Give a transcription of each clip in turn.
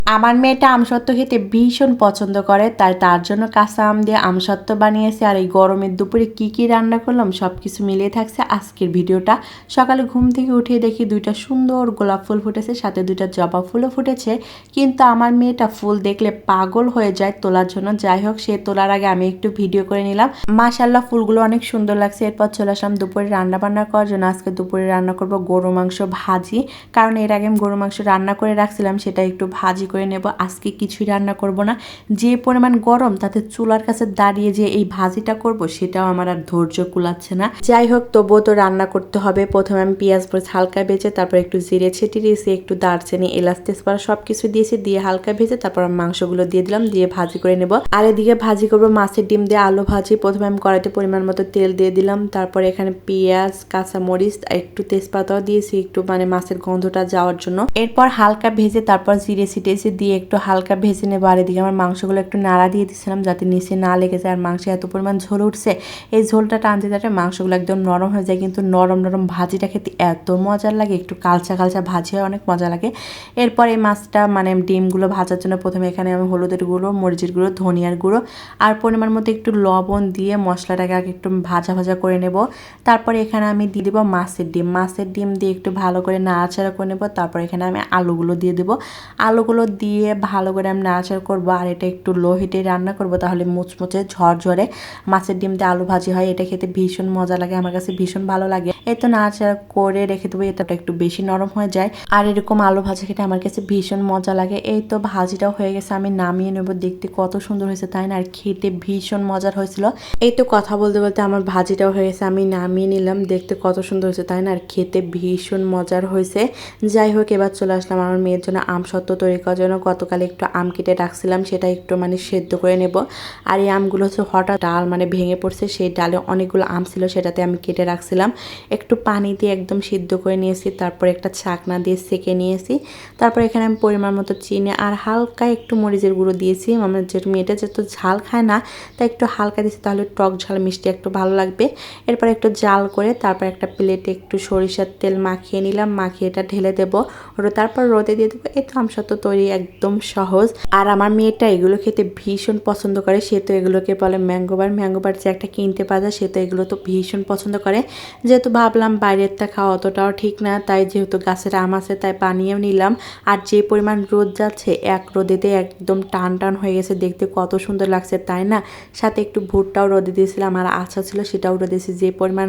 আমার মেয়েটা আমসত্ত্ব খেতে ভীষণ পছন্দ করে, তাই তার জন্য কাঁচা আম দিয়ে আমসত্ত্ব বানিয়েছি। আর এই গরমের দুপুরে কি কি রান্না করলাম সব কিছু মিলিয়ে থাকছে আজকের ভিডিওটা। সকালে ঘুম থেকে উঠে দেখি দুইটা সুন্দর গোলাপ ফুল ফুটেছে, সাথে দুইটা জবা ফুলও ফুটেছে। কিন্তু আমার মেয়েটা ফুল দেখলে পাগল হয়ে যায় তোলার জন্য। যাই হোক, সে তোলার আগে আমি একটু ভিডিও করে নিলাম। মাশাআল্লাহ, ফুলগুলো অনেক সুন্দর লাগছে। এরপর চলে আসলাম দুপুরে রান্না বান্না করার জন্য। আজকে দুপুরে রান্না করব গরু মাংস ভাজি, কারণ এর আগে আমি গরু মাংস রান্না করে রাখছিলাম, সেটা একটু ভাজি করে নেব। আজকে কিছুই রান্না করব না, যে পরিমাণ গরম তাতে চুলার কাছে দাঁড়িয়ে যে এই ভাজিটা করব সেটাও আমার আর ধৈর্য কুলাচ্ছে না। যাই হোক, তবুও তো রান্না করতে হবে। প্রথমে আমি পেঁয়াজ মরিচ হালকা ভেজে, তারপর একটু জিরে ছিটিয়ে দিয়েছি, একটু দারচিনি এলাচ তেজপাতা সব কিছু দিয়েছি, দিয়ে হালকা ভেজে তারপর আমি মাংসগুলো দিয়ে দিলাম, দিয়ে ভাজি করে নেব। আর এদিকে ভাজি করব মাছের ডিম দিয়ে আলু ভাজি। প্রথমে আমি কড়াইতে পরিমাণ মতো তেল দিয়ে দিলাম, তারপর এখানে পেঁয়াজ কাঁচামরিচ একটু তেজপাতাও দিয়েছি, একটু মানে মাছের গন্ধটা যাওয়ার জন্য। এরপর হালকা ভেজে তারপর জিরে ছিটেছি, দিয়ে একটু হালকা ভেজে নেবো। আর এদিকে আমার মাংসগুলো একটু নাড়া দিয়ে দিচ্ছিলাম যাতে নিচে না লেগে যায়। আর মাংসে এত পরিমাণ ঝোল উঠছে, এই ঝোলটা টানতে টানতে মাংসগুলো একদম নরম হয়ে যায়। কিন্তু নরম নরম ভাজিটা খেতে এত মজার লাগে, একটু কালচা কালচা ভাজি হয়, অনেক মজা লাগে। এরপর এই মাছটা মানে ডিমগুলো ভাজার জন্য প্রথমে এখানে আমি হলুদের গুঁড়ো, মরিচের গুঁড়ো, ধনিয়ার গুঁড়ো আর পরিমাণ মতো একটু লবণ দিয়ে মশলাটাকে আগে একটু ভাজা ভাজা করে নেব। তারপরে এখানে আমি দিয়ে দেবো মাছের ডিম। মাছের ডিম দিয়ে একটু ভালো করে নাড়াচাড়া করে নেব। তারপর এখানে আমি আলুগুলো দিয়ে দেবো। আলুগুলো দিয়ে ভালো করে আমি নাড়াচাড়া করবো। আর এটা একটু লো হিটে রান্না করব, তাহলে মুচমুচে ঝরঝরে মাছের ডিম দিয়ে আলু ভাজি হয়। এটা খেতে ভীষণ মজা লাগে, আমার কাছে ভীষণ ভালো লাগে। এই তো নাড়াচাড়া করে রেখে দেবো, এটা একটু বেশি নরম হয়ে যায়। আর এরকম আলু ভাজি খেতে আমার কাছে ভীষণ মজা লাগে। এই তো ভাজিটাও হয়ে গেছে, আমি নামিয়ে নেব। দেখতে কত সুন্দর হয়েছে তাই না? আর খেতে ভীষণ মজার হয়েছিল। এই তো কথা বলতে বলতে আমার ভাজিটাও হয়ে গেছে, আমি নামিয়ে নিলাম। দেখতে কত সুন্দর হয়েছে তাই না? আর খেতে ভীষণ মজার হয়েছে। যাই হোক, এবার চলে আসলাম আমার মেয়ের জন্য আমসত্ত্ব তৈরি করার জন্য। গতকাল একটু আম কেটে রাখছিলাম, সেটা একটু মানে সেদ্ধ করে নেব। আর এই আমগুলো হচ্ছে হঠাৎ ডাল মানে ভেঙে পড়ছে, সেই ডালে অনেকগুলো আম ছিল, সেটাতে আমি কেটে রাখছিলাম। একটু পানি দিয়ে একদম সিদ্ধ করে নিয়েছি, তারপর একটা ছাকনা দিয়ে সেঁকে নিয়েছি। তারপর এখানে আমি পরিমাণ মতো চিনি আর হালকা একটু মরিচের গুঁড়ো দিয়েছি। আমার যেহেতু মেয়েটা যেহেতু ঝাল খায় না, তাই একটু হালকা দিয়েছি, তাহলে টক ঝাল মিষ্টি একটু ভালো লাগবে। এরপর একটু জাল করে তারপর একটা প্লেটে একটু সরিষার তেল মাখিয়ে নিলাম, মাখিয়ে এটা ঢেলে দেবো। তারপর রোদে দিয়ে দেবো। এই তো আমসত্ত্ব তৈরি, একদম সহজ। আর আমার মেয়েটা এগুলো খেতে ভীষণ পছন্দ করে, সে তো এগুলোকে বলে ম্যাঙ্গোবার। ম্যাঙ্গোবার যে একটা কিনতে পাওয়া যায়, সে তো এগুলো তো ভীষণ পছন্দ করে। যেহেতু ভাবলাম বাইরেরটা খাওয়া অতটাও ঠিক না, তাই যেহেতু গাছের আম আছে তাই বানিয়েও নিলাম। আর যে পরিমাণ রোদ যাচ্ছে, এক রোদেতে একদম টান টান হয়ে গেছে, দেখতে কত সুন্দর লাগছে তাই না? সাথে একটু ভুট্টাও রোদে দিয়েছিলাম, আর আচ্ছা ছিল সেটাও রোদে দিয়েছি। যে পরিমাণ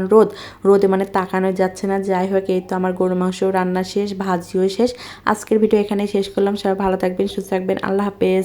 রোদে মানে তাকানো যাচ্ছে না। যাই হোক, এই তো আমার গরু মাংস রান্না শেষ, ভাজিও শেষ। আজকের ভিডিও এখানেই শেষ করলাম। সবাই ভালো থাকবেন, সুস্থ থাকবেন, আল্লাহ হাফেজ।